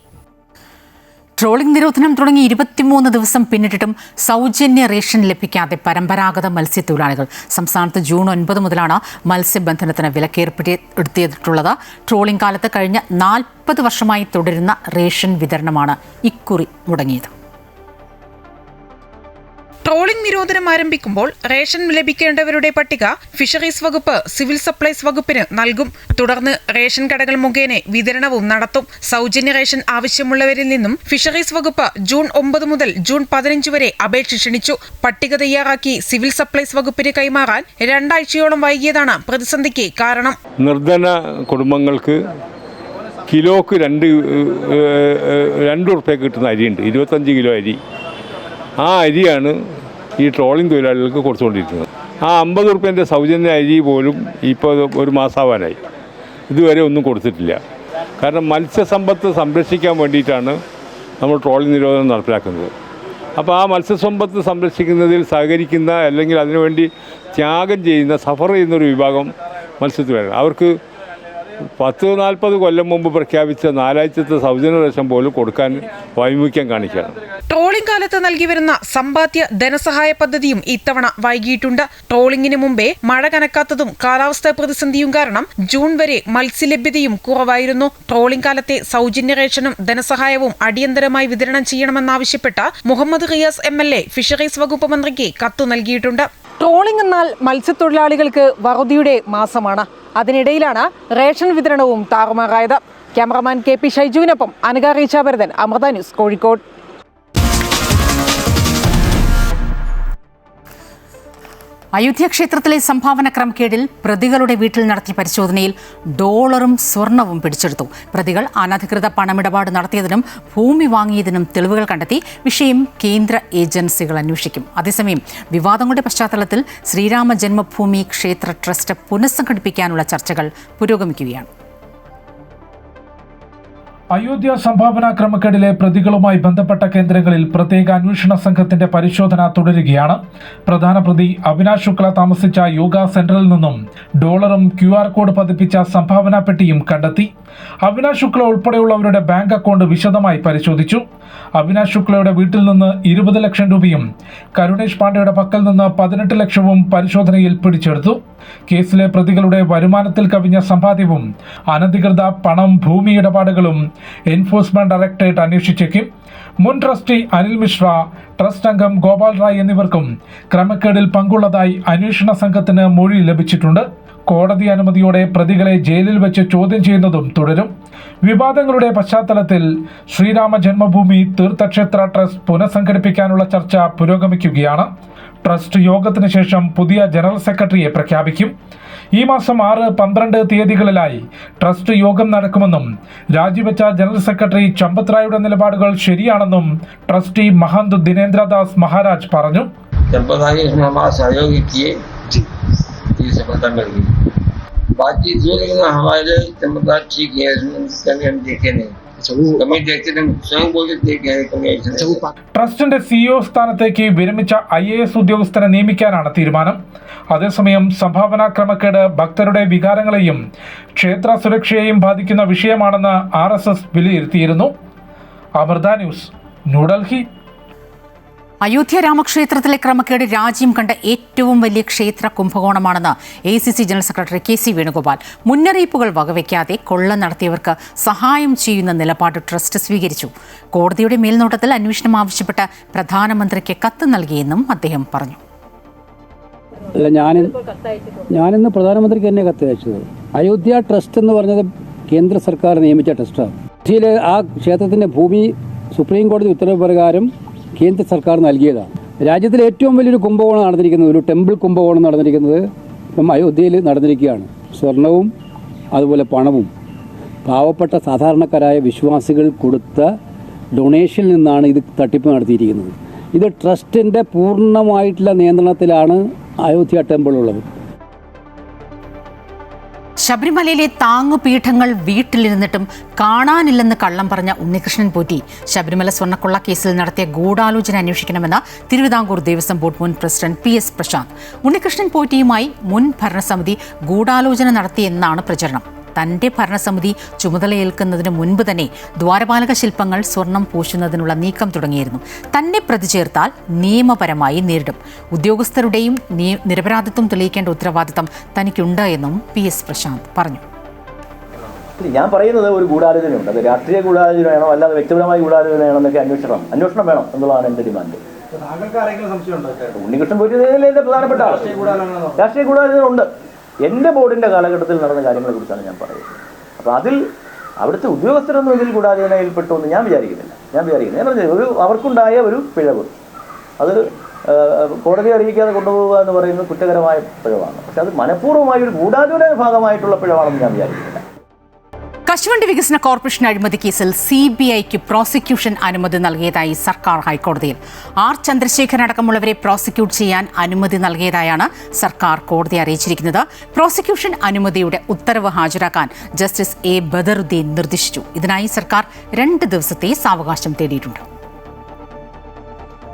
ട്രോളിംഗ് നിരോധനം തുടങ്ങി 23 ദിവസം പിന്നിട്ടിട്ടും സൗജന്യ റേഷൻ ലഭിക്കാതെ പരമ്പരാഗത മത്സ്യത്തൊഴിലാളികൾ. സംസ്ഥാനത്ത് ജൂൺ 9 മുതലാണ് മത്സ്യബന്ധനത്തിന് വിലക്കേർപ്പെടുത്തിയിട്ടുള്ളത്. ട്രോളിംഗ് കാലത്ത് കഴിഞ്ഞ 40 വർഷമായി തുടരുന്ന റേഷൻ വിതരണമാണ് ഇക്കുറി മുടങ്ങിയത്. ട്രോളിംഗ് നിരോധനം ആരംഭിക്കുമ്പോൾ റേഷൻ ലഭിക്കേണ്ടവരുടെ പട്ടിക ഫിഷറീസ് വകുപ്പ് സിവിൽ സപ്ലൈസ് വകുപ്പിന് നൽകും. തുടർന്ന് റേഷൻ കടകൾ മുഖേന വിതരണവും നടത്തും. സൗജന്യ റേഷൻ ആവശ്യമുള്ളവരിൽ നിന്നും ഫിഷറീസ് വകുപ്പ് ജൂൺ 9 മുതൽ ജൂൺ 15 വരെ അപേക്ഷ ക്ഷണിച്ചു. പട്ടിക തയ്യാറാക്കി സിവിൽ സപ്ലൈസ് വകുപ്പിന് കൈമാറാൻ 2 ആഴ്ചയോളം വൈകിയതാണ് പ്രതിസന്ധിക്ക് കാരണം. നിർധന കുടുംബങ്ങൾക്ക് കിലോക്ക് 2 ഉറുപ്പ്യ കിട്ടുന്ന അരിയുണ്ട്. 25 കിലോ അരി. ആ അരിയാണ് ഈ ട്രോളിംഗ് തൊഴിലാളികൾക്ക് കൊടുത്തുകൊണ്ടിരിക്കുന്നത്. ആ 50 ഉറുപ്പ്യൻ്റെ സൗജന്യ അരി പോലും ഇപ്പോൾ 1 മാസമാവാനായി ഇതുവരെ ഒന്നും കൊടുത്തിട്ടില്ല. കാരണം മത്സ്യസമ്പത്ത് സംരക്ഷിക്കാൻ വേണ്ടിയിട്ടാണ് നമ്മൾ ട്രോളിംഗ് നിരോധനം നടപ്പിലാക്കുന്നത്. അപ്പോൾ ആ മത്സ്യസമ്പത്ത് സംരക്ഷിക്കുന്നതിൽ സഹകരിക്കുന്ന അല്ലെങ്കിൽ അതിനുവേണ്ടി ത്യാഗം ചെയ്യുന്ന, സഫർ ചെയ്യുന്നൊരു വിഭാഗം മത്സ്യത്തൊഴിലാളികൾ, അവർക്ക് 40 കൊല്ലം മുമ്പ് പ്രഖ്യാപിച്ച 4 ആഴ്ചത്തെ സൗജന്യ റേഷൻ പോലും കൊടുക്കാൻ വൈമുഖ്യം കാണിക്കുകയാണ്. ട്രോളിംഗ് കാലത്ത് നൽകി വരുന്ന സമ്പാദ്യ ധനസഹായ പദ്ധതിയും ഇത്തവണ വൈകിയിട്ടുണ്ട്. ട്രോളിംഗിന് മുമ്പേ മഴ കനക്കാത്തതും കാലാവസ്ഥാ പ്രതിസന്ധിയും കാരണം ജൂൺ വരെ മത്സ്യലഭ്യതയും കുറവായിരുന്നു. ട്രോളിംഗ് കാലത്തെ സൗജന്യ റേഷനും ധനസഹായവും അടിയന്തരമായി വിതരണം ചെയ്യണമെന്നാവശ്യപ്പെട്ട മുഹമ്മദ് റിയാസ് MLA ഫിഷറീസ് വകുപ്പ് മന്ത്രിക്ക് കത്തു നൽകിയിട്ടുണ്ട്. ട്രോളിംഗ് എന്നാൽ മത്സ്യത്തൊഴിലാളികൾക്ക് വറുതിയുടെ മാസമാണ്. അതിനിടയിലാണ് റേഷൻ വിതരണവും താറുമാറായത്. ക്യാമറമാൻ KP ഷൈജുവിനൊപ്പം അനഘ റീച്ചാഭരതൻ, അമൃത ന്യൂസ്, കോഴിക്കോട്. അയോധ്യ ക്ഷേത്രത്തിലെ സംഭാവന ക്രമക്കേടിൽ പ്രതികളുടെ വീട്ടിൽ നടത്തിയ പരിശോധനയിൽ ഡോളറും സ്വർണവും പിടിച്ചെടുത്തു. പ്രതികൾ അനധികൃത പണമിടപാട് നടത്തിയതിനും ഭൂമി വാങ്ങിയതിനും തെളിവുകൾ കണ്ടെത്തി. വിഷയം കേന്ദ്ര ഏജൻസികൾ അന്വേഷിക്കും. അതേസമയം വിവാദങ്ങളുടെ പശ്ചാത്തലത്തിൽ ശ്രീരാമ ജന്മഭൂമി ക്ഷേത്ര ട്രസ്റ്റ് പുനഃസംഘടിപ്പിക്കാനുള്ള ചർച്ചകൾ പുരോഗമിക്കുകയാണ്. അയോധ്യ സംഭാവന ക്രമക്കേടിലെ പ്രതികളുമായി ബന്ധപ്പെട്ട കേന്ദ്രങ്ങളിൽ പ്രത്യേക അന്വേഷണ സംഘത്തിന്റെ പരിശോധന തുടരുകയാണ്. പ്രധാന പ്രതി അവിനാശ് ശുക്ല താമസിച്ച യോഗ സെന്ററിൽ നിന്നും ഡോളറും QR കോഡ് പതിപ്പിച്ച സംഭാവന പെട്ടിയും കണ്ടെത്തി. അവിനാശ് ശുക്ല ഉൾപ്പെടെയുള്ളവരുടെ ബാങ്ക് അക്കൗണ്ട് വിശദമായി പരിശോധിച്ചു. അവിനാശ് ശുക്ലയുടെ വീട്ടിൽ നിന്ന് 20 ലക്ഷം രൂപയും കരുണേഷ് പാണ്ഡെയുടെ പക്കൽ നിന്ന് 18 ലക്ഷവും പരിശോധനയിൽ പിടിച്ചെടുത്തു. കേസിലെ പ്രതികളുടെ വരുമാനത്തിൽ കവിഞ്ഞ സമ്പാദ്യവും അനധികൃത പണം, ഭൂമി ഇടപാടുകളും എൻഫോഴ്സ്മെന്റ് ഡയറക്ടറേറ്റ് അന്വേഷിച്ചേക്കും. മുൻ ട്രസ്റ്റി അനിൽ മിശ്ര, ട്രസ്റ്റ് അംഗം ഗോപാൽ റായ് എന്നിവർക്കും ക്രമക്കേടിൽ പങ്കുള്ളതായി അന്വേഷണ സംഘത്തിന് മൊഴി ലഭിച്ചിട്ടുണ്ട്. കോടതി അനുമതിയോടെ പ്രതികളെ ജയിലിൽ വെച്ച് ചോദ്യം ചെയ്യുന്നതും തുടരും. വിവാദങ്ങളുടെ പശ്ചാത്തലത്തിൽ ശ്രീരാമ ജന്മഭൂമി തീർത്ഥക്ഷേത്ര ട്രസ്റ്റ് പുനഃസംഘടിപ്പിക്കാനുള്ള ചർച്ച പുരോഗമിക്കുകയാണ്. ട്രസ്റ്റ് യോഗത്തിന് ശേഷം പുതിയ ജനറൽ സെക്രട്ടറിയെ പ്രഖ്യാപിക്കും. ഈ മാസം 6, 12 തീയതികളിലായി ട്രസ്റ്റ് യോഗം നടക്കുമെന്നും രാജിവെച്ച ജനറൽ സെക്രട്ടറി ചമ്പത് റായുടെ നിലപാടുകൾ ശരിയാണെന്നും ട്രസ്റ്റി महंत दिनेंद्र दास महाराज പറഞ്ഞു. चंपत राय इसमें हमारा सहयोग किए, ये सफलता मिल गई. बाकी जो हमारे चंपत राय ठीक है, इसमें कमी हम देखे नहीं. कमी देखते थे, स्वयं बोल के देखे कमी. ട്രസ്റ്റിന്റെ സിഇഒ സ്ഥാനത്തേക്ക് വിരമിച്ച IAS ഉദ്യോഗസ്ഥനെ നിയമിക്കാനാണ് തീരുമാനം. അതേസമയം സംഭാവന ക്രമക്കേട് ഭക്തരുടെ വികാരങ്ങളെയും ക്ഷേത്ര സുരക്ഷയെയും ബാധിക്കുന്ന വിഷയമാണെന്ന് RSS വിലയിരുത്തിയിരുന്നു. അമൃത ന്യൂസ്, ന്യൂഡൽഹി. അയോധ്യ രാമക്ഷേത്രത്തിലെ ക്രമക്കേട് രാജ്യം കണ്ട ഏറ്റവും വലിയ ക്ഷേത്ര കുംഭകോണമാണെന്ന് ACC general secretary KC Venugopal. മുന്നറിയിപ്പുകൾ വകവയ്ക്കാതെ കൊള്ള നടത്തിയവർക്ക് സഹായം ചെയ്യുന്ന നിലപാട് ട്രസ്റ്റ് സ്വീകരിച്ചു. കോടതിയുടെ മേൽനോട്ടത്തിൽ അന്വേഷണം ആവശ്യപ്പെട്ട് പ്രധാനമന്ത്രിക്ക് കത്ത് നൽകിയെന്നും അദ്ദേഹം പറഞ്ഞു. അല്ല, ഞാനിന്ന് പ്രധാനമന്ത്രിക്ക് തന്നെ കത്ത് അയച്ചത്. അയോധ്യ ട്രസ്റ്റ് എന്ന് പറഞ്ഞത് കേന്ദ്ര സർക്കാർ നിയമിച്ച ട്രസ്റ്റാണ്. ഇന്ത്യയിലെ ആ ക്ഷേത്രത്തിൻ്റെ ഭൂമി സുപ്രീം കോടതി ഉത്തരവ് പ്രകാരം കേന്ദ്ര സർക്കാർ നൽകിയതാണ്. രാജ്യത്തിലെ ഏറ്റവും വലിയൊരു കുംഭകോണം നടന്നിരിക്കുന്നത്, ഒരു ടെമ്പിൾ കുംഭകോണം നടന്നിരിക്കുന്നത് ഇപ്പം അയോധ്യയിൽ നടന്നിരിക്കുകയാണ്. സ്വർണവും അതുപോലെ പണവും പാവപ്പെട്ട സാധാരണക്കാരായ വിശ്വാസികൾ കൊടുത്ത ഡൊണേഷനിൽ നിന്നാണ് ഇത് തട്ടിപ്പ് നടത്തിയിരിക്കുന്നത്. ഇത് ട്രസ്റ്റിൻ്റെ പൂർണ്ണമായിട്ടുള്ള നിയന്ത്രണത്തിലാണ് അയോധ്യ ടെമ്പിൾ ഉള്ളത്. ശബരിമലയിലെ താങ്ങുപീഠങ്ങൾ വീട്ടിലിരുന്നിട്ടും കാണാനില്ലെന്ന് കള്ളം പറഞ്ഞ ഉണ്ണികൃഷ്ണൻ പോറ്റി ശബരിമല സ്വർണ്ണക്കൊള്ള കേസിൽ നടത്തിയ ഗൂഢാലോചന അന്വേഷിക്കണമെന്ന് തിരുവിതാംകൂർ ദേവസ്വം ബോർഡ് മുൻ പ്രസിഡന്റ് PS പ്രശാന്ത്. ഉണ്ണികൃഷ്ണൻ പോറ്റിയുമായി മുൻ ഭരണസമിതി ഗൂഢാലോചന നടത്തിയെന്നാണ് പ്രചരണം. തന്റെ ഭരണസമിതി ചുമതലയേൽക്കുന്നതിന് മുൻപ് തന്നെ ദ്വാരപാലക ശില്പങ്ങൾ സ്വർണം പൂശുന്നതിനുള്ള നീക്കം തുടങ്ങിയിരുന്നു. തന്നെ പ്രതി ചേർത്താൽ നിയമപരമായി നേരിടും. ഉദ്യോഗസ്ഥരുടെയും നിരപരാധിത്വം തെളിയിക്കേണ്ട ഉത്തരവാദിത്തം തനിക്കുണ്ട് എന്നും PS പ്രശാന്ത് പറഞ്ഞു. ഞാൻ പറയുന്നത് ഒരു ഗൂഢാലോചനയുണ്ട്. അത് രാഷ്ട്രീയ ഗൂഢാലോചനയാണോ അല്ലാതെ വ്യക്തിപരമായ ഗൂഢാലോചനയാണോ എന്നൊക്കെ അന്വേഷണം വേണം എന്നുള്ളതാണ് എൻ്റെ ഡിമാൻഡ്. ഉണ്ണികൃഷ്ണൻ പോറ്റിയതിലെ പ്രധാനപ്പെട്ട ആൾ രാഷ്ട്രീയ ഗൂഢാലോചന ഉണ്ട്. എൻ്റെ ബോർഡിൻ്റെ കാലഘട്ടത്തിൽ നടന്ന കാര്യങ്ങളെക്കുറിച്ചാണ് ഞാൻ പറയുന്നത്. അപ്പോൾ അതിൽ അവിടുത്തെ ഉദ്യോഗസ്ഥരൊന്നും ഇതിൽ ഗൂഢാലോചനയിൽപ്പെട്ടു എന്ന് ഞാൻ വിചാരിക്കുന്നില്ല. ഞാൻ അവർക്കുണ്ടായ ഒരു പിഴവ്, അത് കോടതിയെ അറിയിക്കാതെ കൊണ്ടുപോകുക എന്ന് പറയുന്നത് കുറ്റകരമായ പിഴവാണ്. പക്ഷെ അത് മനഃപൂർവ്വമായ ഒരു ഗൂഢാലോചന ഭാഗമായിട്ടുള്ള പിഴവാണെന്ന് ഞാൻ വിചാരിക്കുന്നില്ല. കശുവണ്ടി വികസന കോർപ്പറേഷൻ അഴിമതി കേസിൽ CBIക്ക് പ്രോസിക്യൂഷൻ അനുമതി നൽകിയതായി സർക്കാർ ഹൈക്കോടതിയിൽ. R ചന്ദ്രശേഖരൻ അടക്കമുള്ളവരെ പ്രോസിക്യൂട്ട് ചെയ്യാൻ അനുമതി നൽകിയതായാണ് സർക്കാർ കോടതിയെ അറിയിച്ചിരിക്കുന്നത്. പ്രോസിക്യൂഷൻ അനുമതിയുടെ ഉത്തരവ് ഹാജരാക്കാൻ ജസ്റ്റിസ് A ബദറുദ്ദീൻ നിർദ്ദേശിച്ചു. ഇതിനായി സർക്കാർ 2 ദിവസത്തെ സാവകാശം തേടിയിട്ടുണ്ട്.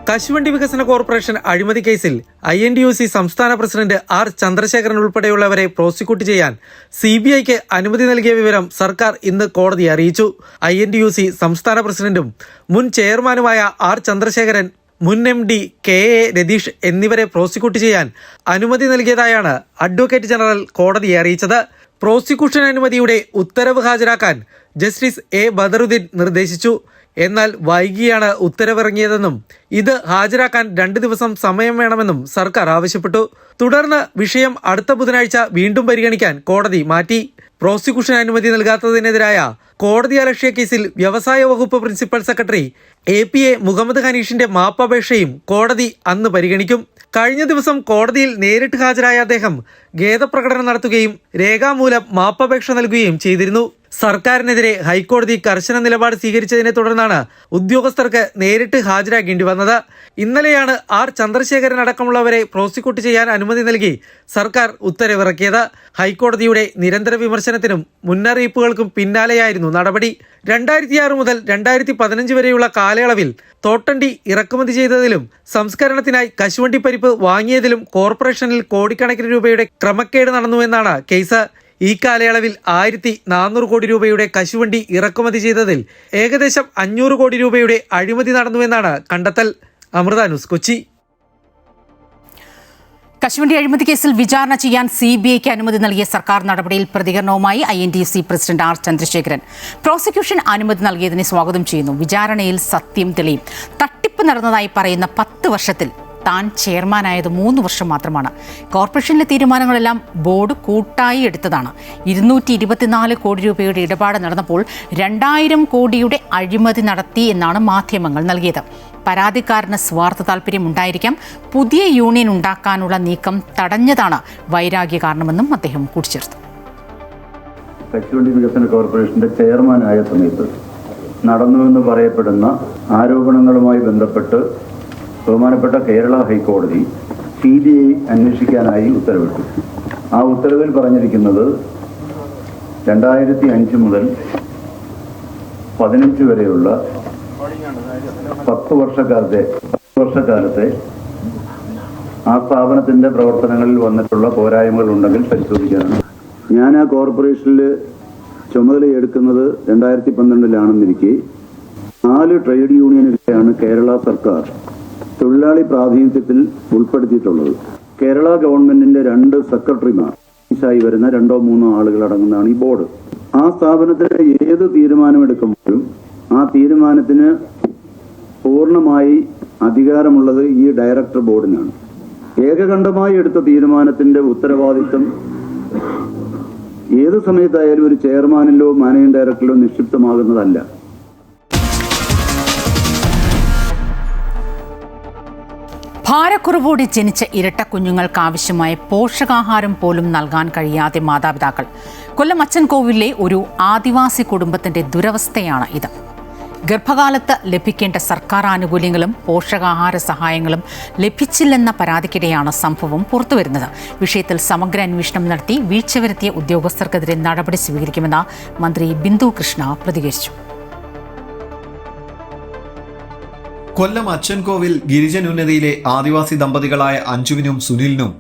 കശുവണ്ടി വികസന കോർപ്പറേഷൻ അഴിമതി കേസിൽ INTUC സംസ്ഥാന പ്രസിഡന്റ് R ചന്ദ്രശേഖരൻ ഉൾപ്പെടെയുള്ളവരെ പ്രോസിക്യൂട്ട് ചെയ്യാൻ CBIക്ക് അനുമതി നൽകിയ വിവരം സർക്കാർ ഇന്ന് കോടതിയെ അറിയിച്ചു. INTUC സംസ്ഥാന പ്രസിഡന്റും മുൻ ചെയർമാനുമായ R ചന്ദ്രശേഖരൻ, മുൻ MD KA രതീഷ് എന്നിവരെ പ്രോസിക്യൂട്ട് ചെയ്യാൻ അനുമതി നൽകിയതായാണ് അഡ്വക്കേറ്റ് ജനറൽ കോടതിയെ അറിയിച്ചത്. പ്രോസിക്യൂഷൻ അനുമതിയുടെ ഉത്തരവ് ഹാജരാക്കാൻ ജസ്റ്റിസ് A ബദറുദ്ദീൻ നിർദ്ദേശിച്ചു. എന്നാൽ വൈകിയാണ് ഉത്തരവിറങ്ങിയതെന്നും ഇത് ഹാജരാക്കാൻ 2 ദിവസം സമയം വേണമെന്നും സർക്കാർ ആവശ്യപ്പെട്ടു. തുടർന്ന് വിഷയം അടുത്ത ബുധനാഴ്ച വീണ്ടും പരിഗണിക്കാൻ കോടതി മാറ്റി. പ്രോസിക്യൂഷൻ അനുമതി നൽകാത്തതിനെതിരായ കോടതി അലക്ഷ്യ കേസിൽ വ്യവസായ വകുപ്പ് പ്രിൻസിപ്പൽ സെക്രട്ടറി APA മുഹമ്മദ് ഹനീഷിന്റെ മാപ്പപേക്ഷയും കോടതി അന്ന് പരിഗണിക്കും. കഴിഞ്ഞ ദിവസം കോടതിയിൽ നേരിട്ട് ഹാജരായ അദ്ദേഹം ഖേദപ്രകടനം നടത്തുകയും രേഖാമൂലം മാപ്പപേക്ഷ നൽകുകയും ചെയ്തിരുന്നു. സർക്കാരിനെതിരെ ഹൈക്കോടതി കർശന നിലപാട് സ്വീകരിച്ചതിനെ തുടർന്നാണ് ഉദ്യോഗസ്ഥർക്ക് നേരിട്ട് ഹാജരാകേണ്ടി വന്നത്. ഇന്നലെയാണ് R ചന്ദ്രശേഖരൻ അടക്കമുള്ളവരെ പ്രോസിക്യൂട്ട് ചെയ്യാൻ അനുമതി നൽകി സർക്കാർ ഉത്തരവിറക്കിയത്. ഹൈക്കോടതിയുടെ നിരന്തര വിമർശനത്തിനും മുന്നറിയിപ്പുകൾക്കും പിന്നാലെയായിരുന്നു നടപടി. 2006 മുതൽ 2015 വരെയുള്ള കാലയളവിൽ തോട്ടണ്ടി ഇറക്കുമതി ചെയ്തതിലും സംസ്കരണത്തിനായി കശുവണ്ടി പരിപ്പ് വാങ്ങിയതിലും കോർപ്പറേഷനിൽ കോടിക്കണക്കിന് രൂപയുടെ ക്രമക്കേട് നടന്നുവെന്നാണ് കേസ്. ഈ കാലയളവിൽ 1400 കോടി രൂപയുടെ കശുവണ്ടി ഇറക്കുമതി ചെയ്തതിൽ ഏകദേശം 500 കോടി രൂപയുടെ അഴിമതി നടന്നുവെന്നാണ് കണ്ടെത്തൽ. അമൃത ന്യൂസ്, കൊച്ചി. കശുവണ്ടി അഴിമതി കേസിൽ വിചാരണ ചെയ്യാൻ CBIക്ക് അനുമതി നൽകിയ സർക്കാർ നടപടിയിൽ പ്രതികരണവുമായി INTUC president R Chandrasekharan. Prosecution അനുമതി നൽകിയതിനെ സ്വാഗതം ചെയ്യുന്നു. വിചാരണയിൽ സത്യം തെളിയും. തട്ടിപ്പ് നടന്നതായി പറയുന്ന 10 വർഷത്തിൽ താൻ ചെയർമാനായത് 3 വർഷം മാത്രമാണ്. കോർപ്പറേഷനിലെ തീരുമാനങ്ങളെല്ലാം ബോർഡ് കൂട്ടായി എടുത്തതാണ്. 224 കോടി രൂപയുടെ ഇടപാട് നടന്നപ്പോൾ 2000 കോടിയുടെ അഴിമതി നടത്തി എന്നാണ് മാധ്യമങ്ങൾ നൽകിയത്. പരാതിക്കാരന് സ്വാർത്ഥ താല്പര്യം ഉണ്ടായിരിക്കാം. പുതിയ യൂണിയൻ ഉണ്ടാക്കാനുള്ള നീക്കം തടഞ്ഞതാണ് വൈരാഗ്യ കാരണമെന്നും അദ്ദേഹം കൂട്ടിച്ചേർത്തു. കശുവണ്ടി വികസന കോർപ്പറേഷന്റെ ചെയർമാനായ സമയത്ത് നടന്നുവെന്ന് പറയപ്പെടുന്ന ആരോപണങ്ങളുമായി ബന്ധപ്പെട്ട് ബഹുമാനപ്പെട്ട കേരള ഹൈക്കോടതി CBI അന്വേഷിക്കാനായി ഉത്തരവിട്ടു. ആ ഉത്തരവിൽ പറഞ്ഞിരിക്കുന്നത് 2005 മുതൽ 15 വരെയുള്ള 10 വർഷക്കാലത്തെ ആ സ്ഥാപനത്തിന്റെ പ്രവർത്തനങ്ങളിൽ വന്നിട്ടുള്ള പോരായ്മകൾ ഉണ്ടെങ്കിൽ പരിശോധിക്കാനാണ്. ഞാൻ ആ കോർപ്പറേഷനിൽ ചുമതലയെടുക്കുന്നത് 2012 4 ട്രേഡ് യൂണിയനുകളെയാണ് കേരള സർക്കാർ തൊഴിലാളി പ്രാതിനിധ്യത്തിൽ ഉൾപ്പെടുത്തിയിട്ടുള്ളത്. കേരള ഗവൺമെന്റിന്റെ 2 സെക്രട്ടറിമാർ ആയി വരുന്ന 2-3 ആളുകൾ അടങ്ങുന്നതാണ് ഈ ബോർഡ്. ആ സ്ഥാപനത്തിലെ ഏത് തീരുമാനമെടുക്കുമ്പോഴും ആ തീരുമാനത്തിന് പൂർണ്ണമായി അധികാരമുള്ളത് ഈ ഡയറക്ടർ ബോർഡിനാണ്. ഏകകണ്ഠമായി എടുത്ത തീരുമാനത്തിന്റെ ഉത്തരവാദിത്വം ഏത് സമയത്തായാലും ഒരു ചെയർമാനിലോ മാനേജിംഗ് ഡയറക്ടറിലോ നിക്ഷിപ്തമാകുന്നതല്ല. ഭാരക്കുറവോടെ ജനിച്ച ഇരട്ട കുഞ്ഞുങ്ങൾക്ക് ആവശ്യമായ പോഷകാഹാരം പോലും നൽകാൻ കഴിയാതെ മാതാപിതാക്കൾ. കൊല്ലം അച്ചൻകോവിലെ ഒരു ആദിവാസി കുടുംബത്തിന്റെ ദുരവസ്ഥയാണ് ഇത്. ഗർഭകാലത്ത് ലഭിക്കേണ്ട സർക്കാർ ആനുകൂല്യങ്ങളും പോഷകാഹാര സഹായങ്ങളും ലഭിച്ചില്ലെന്ന പരാതിക്കിടെയാണ് സംഭവം പുറത്തുവരുന്നത്. വിഷയത്തിൽ സമഗ്ര അന്വേഷണം നടത്തി വീഴ്ച വരുത്തിയ ഉദ്യോഗസ്ഥർക്കെതിരെ നടപടി സ്വീകരിക്കുമെന്ന് മന്ത്രി ബിന്ദു കൃഷ്ണ പ്രതികരിച്ചു. കൊല്ലം അച്ചൻകോവിൽ ഗിരിജൻ ഉന്നതിയിലെ ആദിവാസി ദമ്പതികളായ അഞ്ജുവിനും സുനിലിനും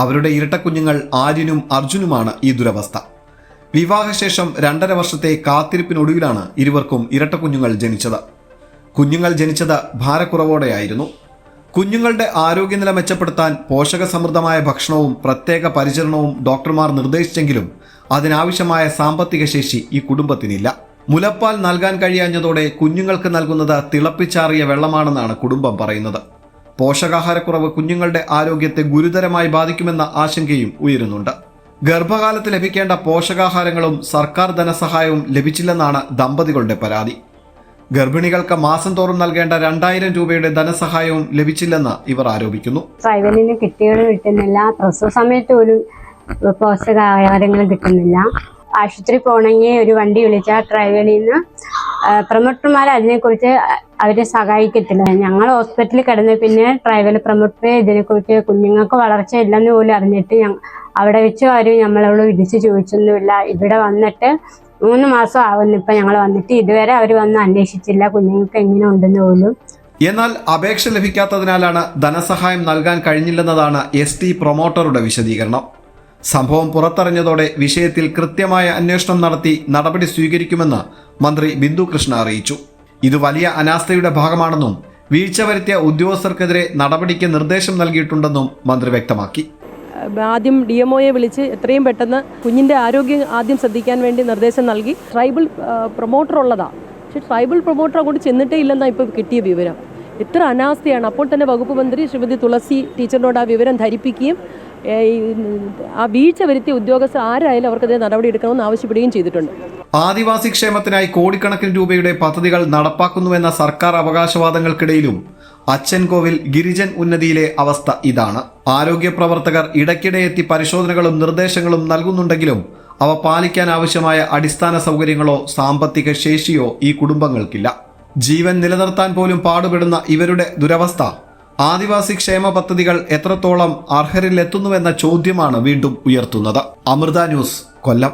അവരുടെ ഇരട്ടക്കുഞ്ഞുങ്ങൾ ആര്യനും അർജുനുമാണ് ഈ ദുരവസ്ഥ. വിവാഹശേഷം 2.5 വർഷത്തെ കാത്തിരിപ്പിനൊടുവിലാണ് ഇരുവർക്കും ഇരട്ടക്കുഞ്ഞുങ്ങൾ ജനിച്ചത്. കുഞ്ഞുങ്ങൾ ജനിച്ചത് ഭാരക്കുറവോടെയായിരുന്നു. കുഞ്ഞുങ്ങളുടെ ആരോഗ്യനില മെച്ചപ്പെടുത്താൻ പോഷകസമൃദ്ധമായ ഭക്ഷണവും പ്രത്യേക പരിചരണവും ഡോക്ടർമാർ നിർദ്ദേശിച്ചെങ്കിലും അതിനാവശ്യമായ സാമ്പത്തിക ശേഷി ഈ കുടുംബത്തിനില്ല. മുലപ്പാൽ നൽകാൻ കഴിയാഞ്ഞതോടെ കുഞ്ഞുങ്ങൾക്ക് നൽകുന്നത് തിളപ്പിച്ചാറിയ വെള്ളമാണെന്നാണ് കുടുംബം പറയുന്നത്. പോഷകാഹാരക്കുറവ് കുഞ്ഞുങ്ങളുടെ ആരോഗ്യത്തെ ഗുരുതരമായി ബാധിക്കുമെന്ന ആശങ്കയും ഉയരുന്നുണ്ട്. ഗർഭകാലത്ത് ലഭിക്കേണ്ട പോഷകാഹാരങ്ങളും സർക്കാർ ധനസഹായവും ലഭിച്ചില്ലെന്നാണ് ദമ്പതികളുടെ പരാതി. ഗർഭിണികൾക്ക് മാസം തോറും നൽകേണ്ട 2000 രൂപയുടെ ധനസഹായവും ലഭിച്ചില്ലെന്ന് ഇവർ ആരോപിക്കുന്നു. ട്രൈബലിന് കിറ്റുകളും കിട്ടുന്നില്ല, പ്രസവ സമയത്ത് പോലും പോഷകാഹാരങ്ങളും കിട്ടുന്നില്ല. ആശുപത്രി പോകണമെങ്കിൽ ഒരു വണ്ടി വിളിച്ചാൽ ട്രൈബലിൽ നിന്ന് പ്രൊമോട്ടർമാർ അതിനെക്കുറിച്ച് അവരെ സഹായിക്കത്തില്ല. ഞങ്ങൾ ഹോസ്പിറ്റലിൽ കിടന്ന് പിന്നെ ട്രൈബൽ പ്രൊമോട്ടറെ ഇതിനെക്കുറിച്ച് കുഞ്ഞുങ്ങൾക്ക് വളർച്ച ഇല്ലെന്ന് പോലും അറിഞ്ഞിട്ട് അവിടെ വെച്ച് ആരും നമ്മളോട് വിളിച്ച് ചോദിച്ചൊന്നുമില്ല. ഇവിടെ വന്നിട്ട് 3 മാസം ആവുന്നു ഇപ്പം ഞങ്ങൾ വന്നിട്ട്, ഇതുവരെ അവർ വന്ന് അന്വേഷിച്ചില്ല കുഞ്ഞുങ്ങൾക്ക് എങ്ങനെ ഉണ്ടെന്ന് പോലും. എന്നാൽ അപേക്ഷ ലഭിക്കാത്തതിനാലാണ് ധനസഹായം നൽകാൻ കഴിഞ്ഞില്ലെന്നതാണ് ST പ്രൊമോട്ടറുടെ വിശദീകരണം. സംഭവം പുറത്തറിഞ്ഞതോടെ വിഷയത്തിൽ കൃത്യമായ അന്വേഷണം നടത്തി നടപടി സ്വീകരിക്കുമെന്ന് മന്ത്രി ബിന്ദു കൃഷ്ണ അറിയിച്ചു. ഇത് വലിയ അനാസ്ഥയുടെ ഭാഗമാണെന്നും വീഴ്ച വരുത്തിയ ഉദ്യോഗസ്ഥർക്കെതിരെ നടപടിക്ക് നിർദ്ദേശം നൽകിയിട്ടുണ്ടെന്നും മന്ത്രി വ്യക്തമാക്കി. ആദ്യം DMOയെ വിളിച്ച് എത്രയും പെട്ടെന്ന് കുഞ്ഞിൻ്റെ ആരോഗ്യം ആദ്യം ശ്രദ്ധിക്കാൻ വേണ്ടി നിർദ്ദേശം നൽകി. ട്രൈബൽ പ്രൊമോട്ടർ ഉള്ളതാണ്, പക്ഷേ ട്രൈബൽ പ്രൊമോട്ടർ അങ്ങോട്ട് ചെന്നിട്ടേ ഇല്ലെന്നാണ് ഇപ്പോൾ കിട്ടിയ വിവരം. എത്ര അനാസ്ഥയാണ്. അപ്പോൾ തന്നെ വകുപ്പ് മന്ത്രി ശ്രീമതി തുളസി ടീച്ചറിനോട് ആ വിവരം ധരിപ്പിക്കുകയും ആ വീഴ്ച വരുത്തിയ ഉദ്യോഗസ്ഥർ ആരായാലും അവർക്കെതിരെ നടപടി എടുക്കണമെന്ന് ആവശ്യപ്പെടുകയും ചെയ്തിട്ടുണ്ട്. ആദിവാസി ക്ഷേമത്തിനായി കോടിക്കണക്കിന് രൂപയുടെ പദ്ധതികൾ നടപ്പാക്കുന്നുവെന്ന സർക്കാർ അവകാശവാദങ്ങൾക്കിടയിലും അച്ചൻകോവിൽ ഗിരിജൻ ഉന്നതിയിലെ അവസ്ഥ ഇതാണ്. ആരോഗ്യ പ്രവർത്തകർ ഇടയ്ക്കിടെ എത്തി പരിശോധനകളും നിർദ്ദേശങ്ങളും നൽകുന്നുണ്ടെങ്കിലും അവ പാലിക്കാൻ ആവശ്യമായ അടിസ്ഥാന സൗകര്യങ്ങളോ സാമ്പത്തിക ശേഷിയോ ഈ കുടുംബങ്ങൾക്കില്ല. ജീവൻ നിലനിർത്താൻ പോലും പാടുപെടുന്ന ഇവരുടെ ദുരവസ്ഥ ആദിവാസി ക്ഷേമ പദ്ധതികൾ എത്രത്തോളം അർഹരിലെത്തുന്നുവെന്ന ചോദ്യമാണ് വീണ്ടും ഉയർത്തുന്നത്. അമൃത ന്യൂസ്, കൊല്ലം.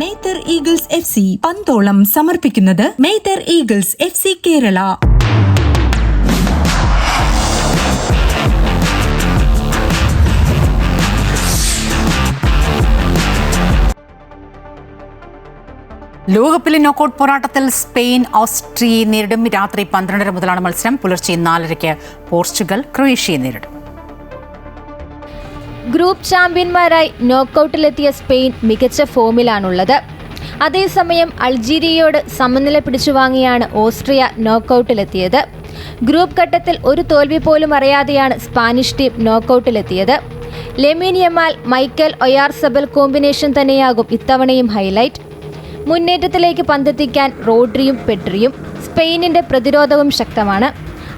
മേത്തർ ഈഗിൾസ് FC പന്തോളം സമർപ്പിക്കുന്നത് മേത്തർ ഈഗിൾസ് FC കേരള. ലോകകപ്പിലെ നോക്കൌട്ട് പോരാട്ടത്തിൽ സ്പെയിൻ ഓസ്ട്രിയയെ നേരിടും. രാത്രി 12:30 മുതലാണ് മത്സരം. പുലർച്ചെ 4:30 പോർച്ചുഗൽ ക്രൊയേഷ്യയെ നേരിടും. ഗ്രൂപ്പ് ചാമ്പ്യന്മാരായി നോക്കൌട്ടിലെത്തിയ സ്പെയിൻ മികച്ച ഫോമിലാണുള്ളത്. അതേസമയം അൾജീരിയയോട് സമനില പിടിച്ചുവാങ്ങിയാണ് ഓസ്ട്രിയ നോക്കൌട്ടിലെത്തിയത്. ഗ്രൂപ്പ് ഘട്ടത്തിൽ ഒരു തോൽവി പോലും അറിയാതെയാണ് സ്പാനിഷ് ടീം നോക്കൌട്ടിലെത്തിയത്. Lamine Yamal Mikel Oyarzabal combination തന്നെയാകും ഇത്തവണയും ഹൈലൈറ്റ്. മുന്നേറ്റത്തിലേക്ക് പന്തെത്തിക്കാൻ റോഡ്രിയും പെഡ്രിയും. സ്പെയിനിന്റെ പ്രതിരോധവും ശക്തമാണ്.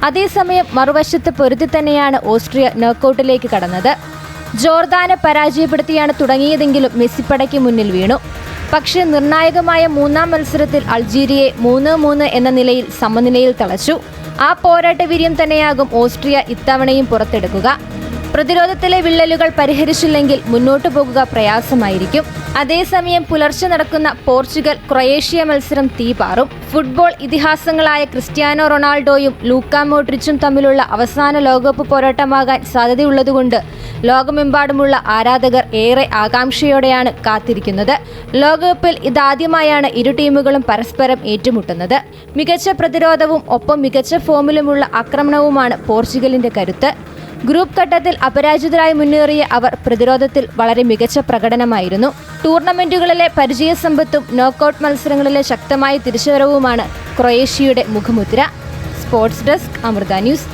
അതേസമയം മറുവശത്ത് പൊരുത്തി തന്നെയാണ് ഓസ്ട്രിയ നോക്കൌട്ടിലേക്ക് കടന്നത്. ജോർദാനെ പരാജയപ്പെടുത്തിയാണ് തുടങ്ങിയതെങ്കിലും മെസ്സിപ്പടയ്ക്ക് മുന്നിൽ വീണു. പക്ഷേ നിർണായകമായ മൂന്നാം മത്സരത്തിൽ അൾജീരിയയെ 3-3 എന്ന നിലയിൽ സമനിലയിൽ തളച്ചു. ആ പോരാട്ട വീര്യം തന്നെയാകും ഓസ്ട്രിയ ഇത്തവണയും പുറത്തെടുക്കുക. പ്രതിരോധത്തിലെ വിള്ളലുകൾ പരിഹരിച്ചില്ലെങ്കിൽ മുന്നോട്ടു പോകുക പ്രയാസമായിരിക്കും. അതേസമയം പുലർച്ചെ നടക്കുന്ന പോർച്ചുഗൽ ക്രൊയേഷ്യ മത്സരം തീപാറും. ഫുട്ബോൾ ഇതിഹാസങ്ങളായ ക്രിസ്ത്യാനോ റൊണാൾഡോയും ലൂക്ക മോഡ്രിച്ചും തമ്മിലുള്ള അവസാന ലോകകപ്പ് പോരാട്ടമാകാൻ സാധ്യതയുള്ളതുകൊണ്ട് ലോകമെമ്പാടുമുള്ള ആരാധകർ ഏറെ ആകാംക്ഷയോടെയാണ് കാത്തിരിക്കുന്നത്. ലോകകപ്പിൽ ഇതാദ്യമായാണ് ഇരു ടീമുകളും പരസ്പരം ഏറ്റുമുട്ടുന്നത്. മികച്ച പ്രതിരോധവും ഒപ്പം മികച്ച ഫോമിലുമുള്ള ആക്രമണവുമാണ് പോർച്ചുഗലിന്റെ കരുത്ത്. ഗ്രൂപ്പ് ഘട്ടത്തിൽ അപരാജിതരായി മുന്നേറിയ അവർ പ്രതിരോധത്തിൽ വളരെ മികച്ച പ്രകടനമായിരുന്നു. ടൂർണമെന്റുകളിലെ പരിചയസമ്പത്തും നോക്കൌട്ട് മത്സരങ്ങളിലെ ശക്തമായ തിരിച്ചുവരവുമാണ് ക്രൊയേഷ്യയുടെ മുഖമുദ്ര. Sports desk, Amrita news.